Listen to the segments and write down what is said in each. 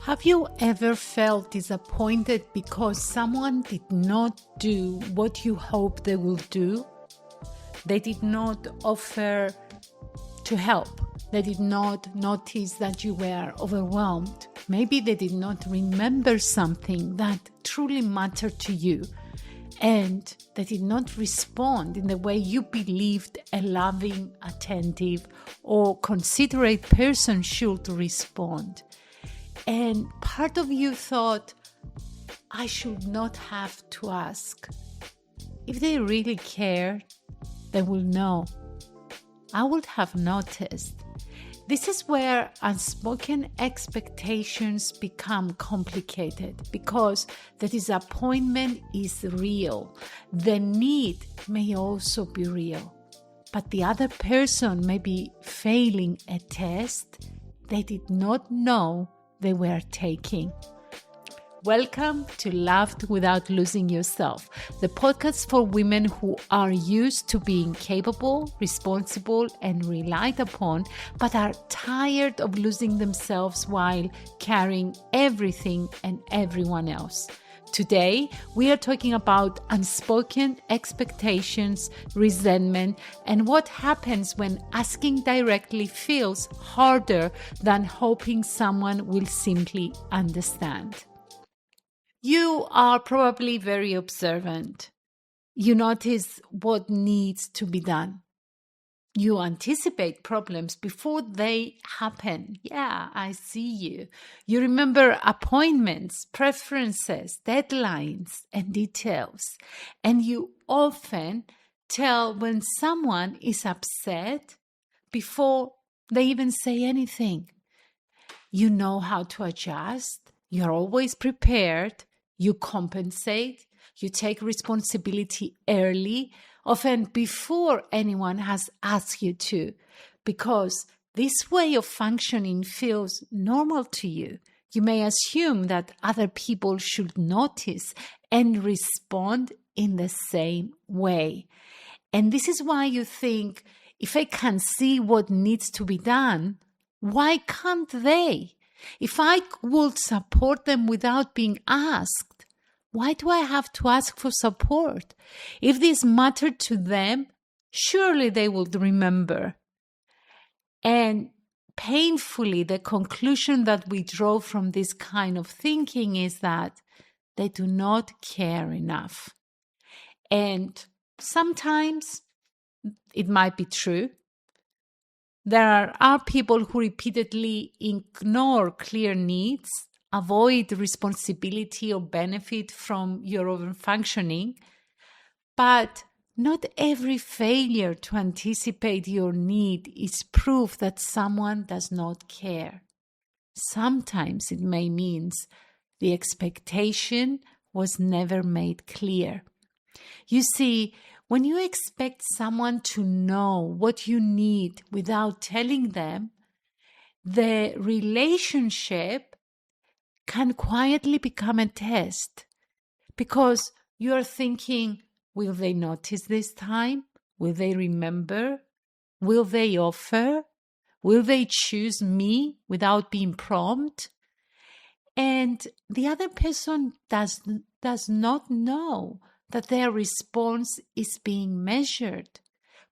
Have you ever felt disappointed because someone did not do what you hoped they will do? They did not offer to help. They did not notice that you were overwhelmed. Maybe they did not remember something that truly mattered to you, and they did not respond in the way you believed a loving, attentive, or considerate person should respond. And part of you thought, I should not have to ask. If they really cared, they will know. I would have noticed. This is where unspoken expectations become complicated because the disappointment is real. The need may also be real, but the other person may be failing a test they did not know they were taking. Welcome to Loved Without Losing Yourself, the podcast for women who are used to being capable, responsible, and relied upon, but are tired of losing themselves while carrying everything and everyone else. Today, we are talking about unspoken expectations, resentment, and what happens when asking directly feels harder than hoping someone will simply understand. You are probably very observant. You notice what needs to be done. You anticipate problems before they happen. Yeah, I see you. You remember appointments, preferences, deadlines, and details. And you often tell when someone is upset before they even say anything. You know how to adjust. You're always prepared. You compensate. You take responsibility early, often before anyone has asked you to, because this way of functioning feels normal to you. You may assume that other people should notice and respond in the same way. And this is why you think, if I can see what needs to be done, why can't they? If I would support them without being asked, why do I have to ask for support? If this mattered to them, surely they would remember. And painfully, the conclusion that we draw from this kind of thinking is that they do not care enough. And sometimes it might be true. There are people who repeatedly ignore clear needs, avoid responsibility or benefit from your own functioning, but not every failure to anticipate your need is proof that someone does not care. Sometimes it may mean the expectation was never made clear. You see, when you expect someone to know what you need without telling them, the relationship can quietly become a test because you're thinking, will they notice this time? Will they remember? Will they offer? Will they choose me without being prompt? And the other person does not know that their response is being measured.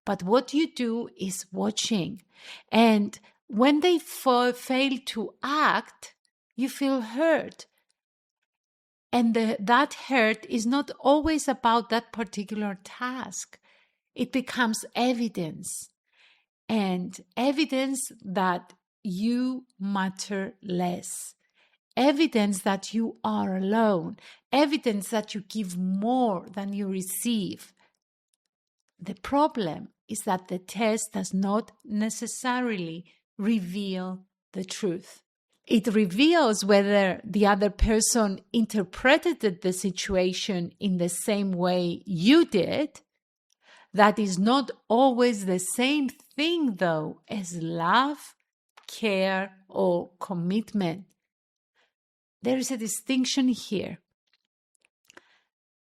But what you do is watching. And when they fail to act, you feel hurt. And that hurt is not always about that particular task. It becomes evidence. And evidence that you matter less. Evidence that you are alone. Evidence that you give more than you receive. The problem is that the test does not necessarily reveal the truth. It reveals whether the other person interpreted the situation in the same way you did. That is not always the same thing, though, as love, care, or commitment. There is a distinction here.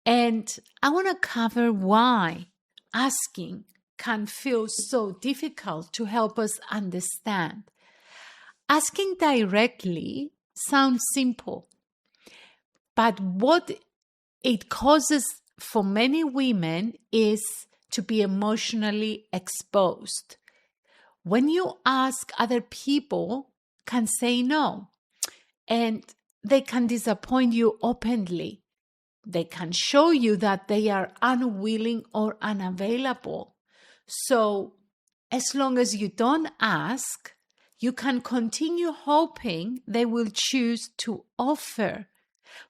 And I want to cover why asking can feel so difficult to help us understand. Asking directly Sounds simple. But what it causes for many women is to be emotionally exposed. When you ask, other people can say no, and they can disappoint you openly. They can show you that they are unwilling or unavailable. So as long as you don't ask, you can continue hoping they will choose to offer.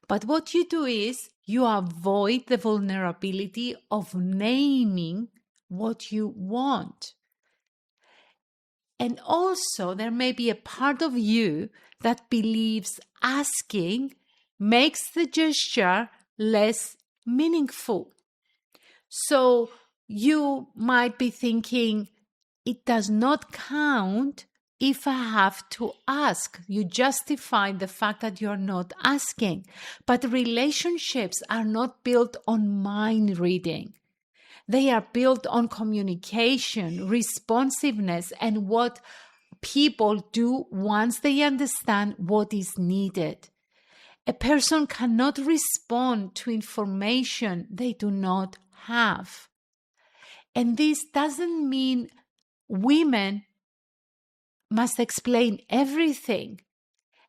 But what you do is you avoid the vulnerability of naming what you want. And also, there may be a part of you that believes asking makes the gesture less meaningful. So you might be thinking, it does not count if I have to ask. You justify the fact that you're not asking. But relationships are not built on mind reading. They are built on communication, responsiveness, and what people do once they understand what is needed. A person cannot respond to information they do not have. And this doesn't mean women must explain everything.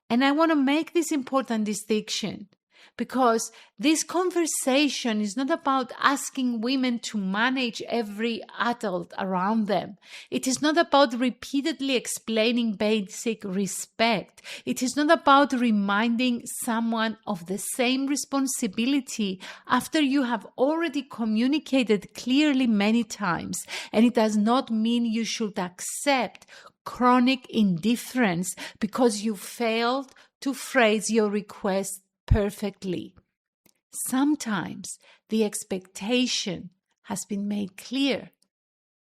And I want to make this important distinction, because this conversation is not about asking women to manage every adult around them. It is not about repeatedly explaining basic respect. It is not about reminding someone of the same responsibility after you have already communicated clearly many times. And it does not mean you should accept chronic indifference because you failed to phrase your request perfectly. Sometimes the expectation has been made clear.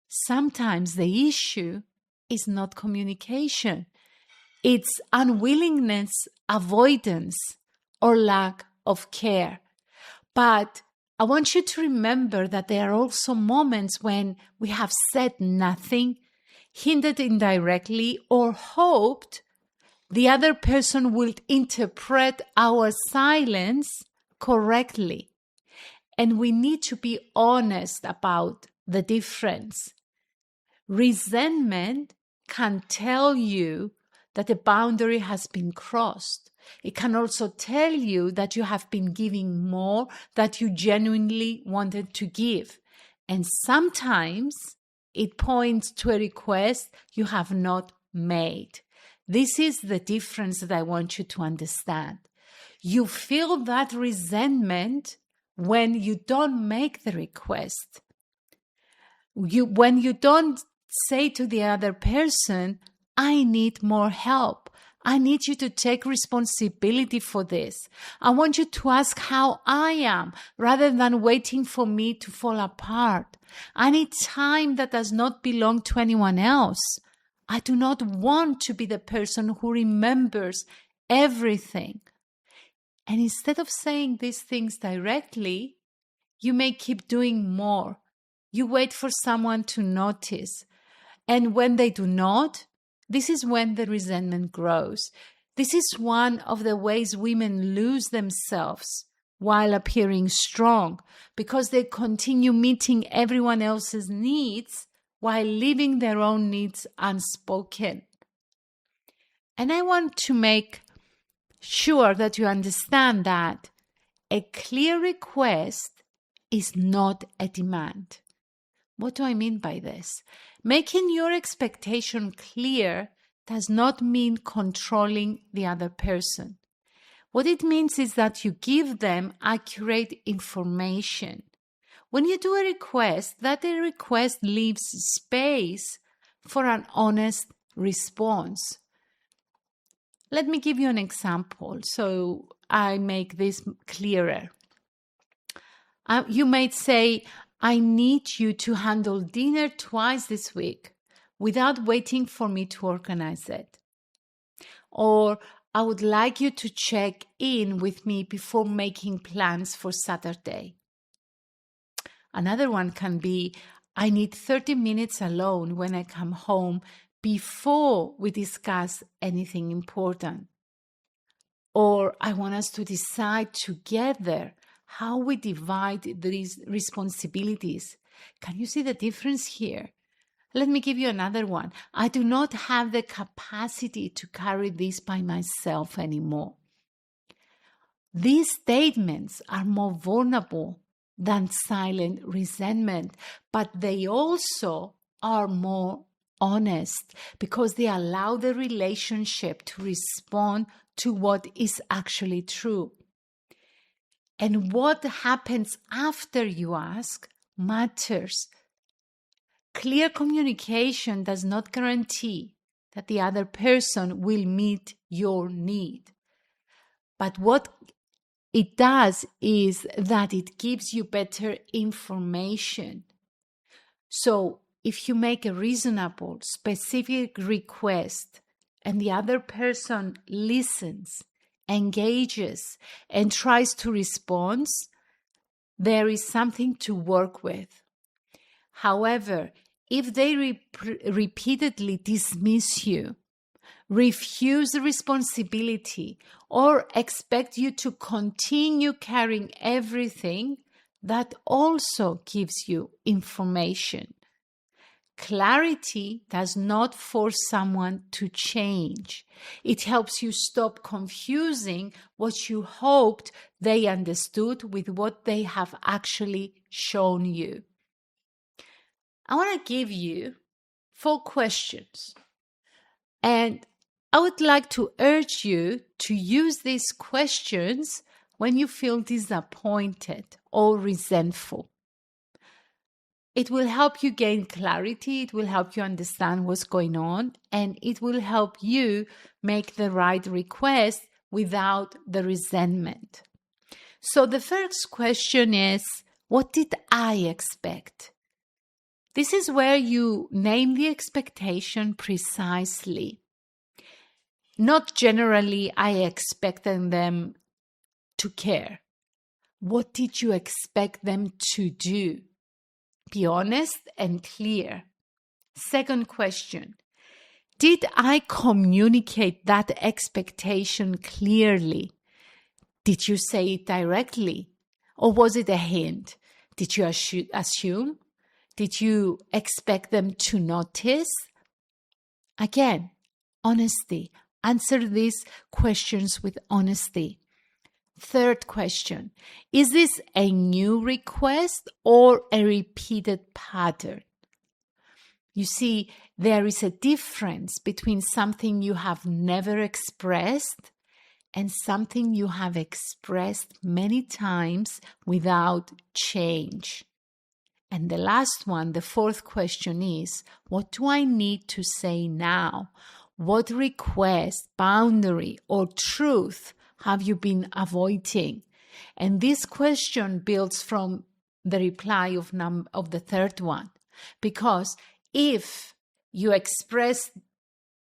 Sometimes the issue is not communication. It's unwillingness, avoidance, or lack of care. But I want you to remember that there are also moments when we have said nothing, hinted indirectly, or hoped the other person will interpret our silence correctly. And we need to be honest about the difference. Resentment can tell you that a boundary has been crossed. It can also tell you that you have been giving more than you genuinely wanted to give. And sometimes it points to a request you have not made. This is the difference that I want you to understand. You feel that resentment when you don't make the request. When you don't say to the other person, I need more help. I need you to take responsibility for this. I want you to ask how I am rather than waiting for me to fall apart. I need time that does not belong to anyone else. I do not want to be the person who remembers everything. And instead of saying these things directly, you may keep doing more. You wait for someone to notice. And when they do not, this is when the resentment grows. This is one of the ways women lose themselves while appearing strong, because they continue meeting everyone else's needs while leaving their own needs unspoken. And I want to make sure that you understand that a clear request is not a demand. What do I mean by this? Making your expectation clear does not mean controlling the other person. What it means is that you give them accurate information. When you do a request, that a request leaves space for an honest response. Let me give you an example so I make this clearer. You might say, I need you to handle dinner twice this week without waiting for me to organize it. Or I would like you to check in with me before making plans for Saturday. Another one can be, I need 30 minutes alone when I come home before we discuss anything important. Or I want us to decide together how we divide these responsibilities. Can you see the difference here? Let me give you another one. I do not have the capacity to carry this by myself anymore. These statements are more vulnerable than silent resentment, but they also are more honest because they allow the relationship to respond to what is actually true. And what happens after you ask matters. Clear communication does not guarantee that the other person will meet your need. But what it does is that it gives you better information. So if you make a reasonable, specific request and the other person listens, engages, and tries to respond, there is something to work with. However, if they repeatedly dismiss you, refuse the responsibility, or expect you to continue carrying everything, that also gives you information. Clarity does not force someone to change. It helps you stop confusing what you hoped they understood with what they have actually shown you. I want to give you 4 questions. And I would like to urge you to use these questions when you feel disappointed or resentful. It will help you gain clarity, it will help you understand what's going on, and it will help you make the right request without the resentment. So the first question is, what did I expect? This is where you name the expectation precisely. Not generally, I expected them to care. What did you expect them to do? Be honest and clear. Second question, did I communicate that expectation clearly? Did you say it directly? Or was it a hint? Did you assume? Did you expect them to notice? Again, honesty. Answer these questions with honesty. Third question, is this a new request or a repeated pattern? You see, there is a difference between something you have never expressed and something you have expressed many times without change. And the last one, the fourth question is, what do I need to say now? What request, boundary, or truth have you been avoiding? And this question builds from the reply of the third one. Because if you express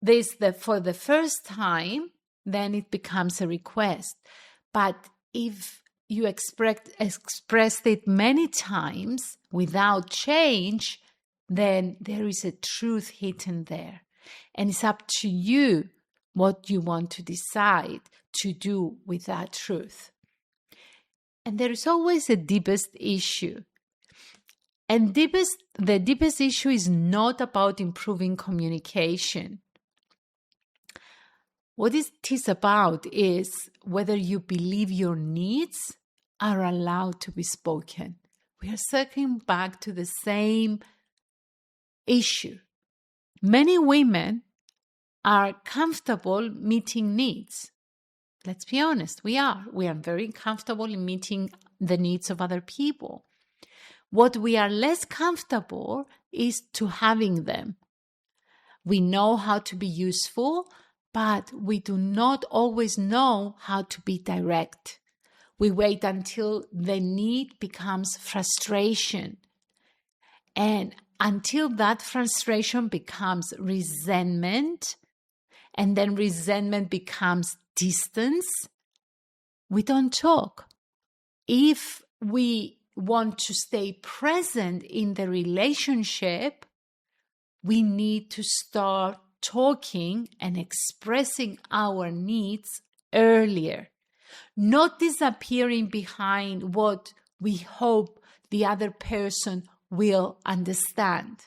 this for the first time, then it becomes a request. But if you expressed it many times without change, then there is a truth hidden there. And it's up to you what you want to decide to do with that truth. And there is always a deepest issue. And the deepest issue is not about improving communication. What it is about is whether you believe your needs are allowed to be spoken. We are circling back to the same issue. Many women are comfortable meeting needs. Let's be honest, we are. We are very comfortable in meeting the needs of other people. What we are less comfortable is to having them. We know how to be useful, but we do not always know how to be direct. We wait until the need becomes frustration. And until that frustration becomes resentment, and then resentment becomes distance, we don't talk. If we want to stay present in the relationship, we need to start talking and expressing our needs earlier, not disappearing behind what we hope the other person will understand.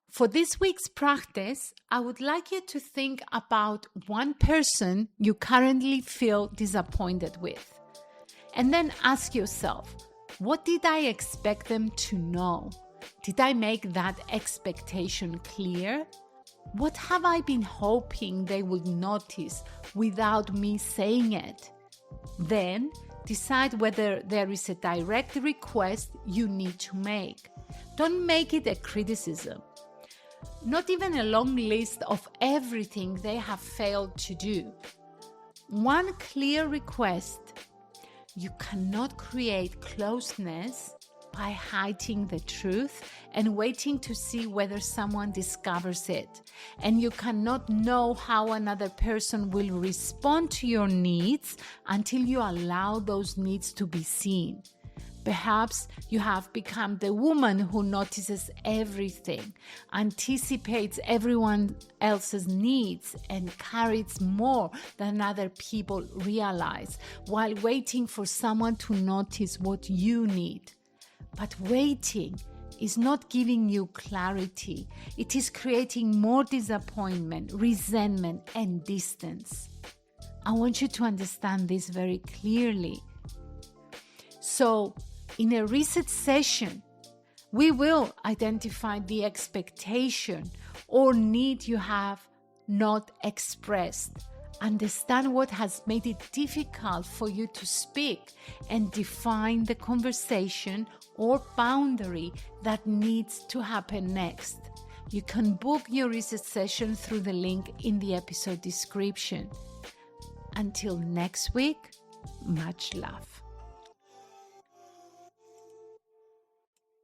For this week's practice, I would like you to think about one person you currently feel disappointed with. And then ask yourself, what did I expect them to know? Did I make that expectation clear? What have I been hoping they would notice without me saying it? Then decide whether there is a direct request you need to make. Don't make it a criticism. Not even a long list of everything they have failed to do. One clear request. You cannot create closeness by hiding the truth and waiting to see whether someone discovers it. And you cannot know how another person will respond to your needs until you allow those needs to be seen. Perhaps you have become the woman who notices everything, anticipates everyone else's needs, and carries more than other people realize, while waiting for someone to notice what you need. But waiting is not giving you clarity. It is creating more disappointment, resentment, and distance. I want you to understand this very clearly. So, in a reset session, we will identify the expectation or need you have not expressed. Understand what has made it difficult for you to speak and define the conversation or boundary that needs to happen next. You can book your reset session through the link in the episode description. Until next week, much love.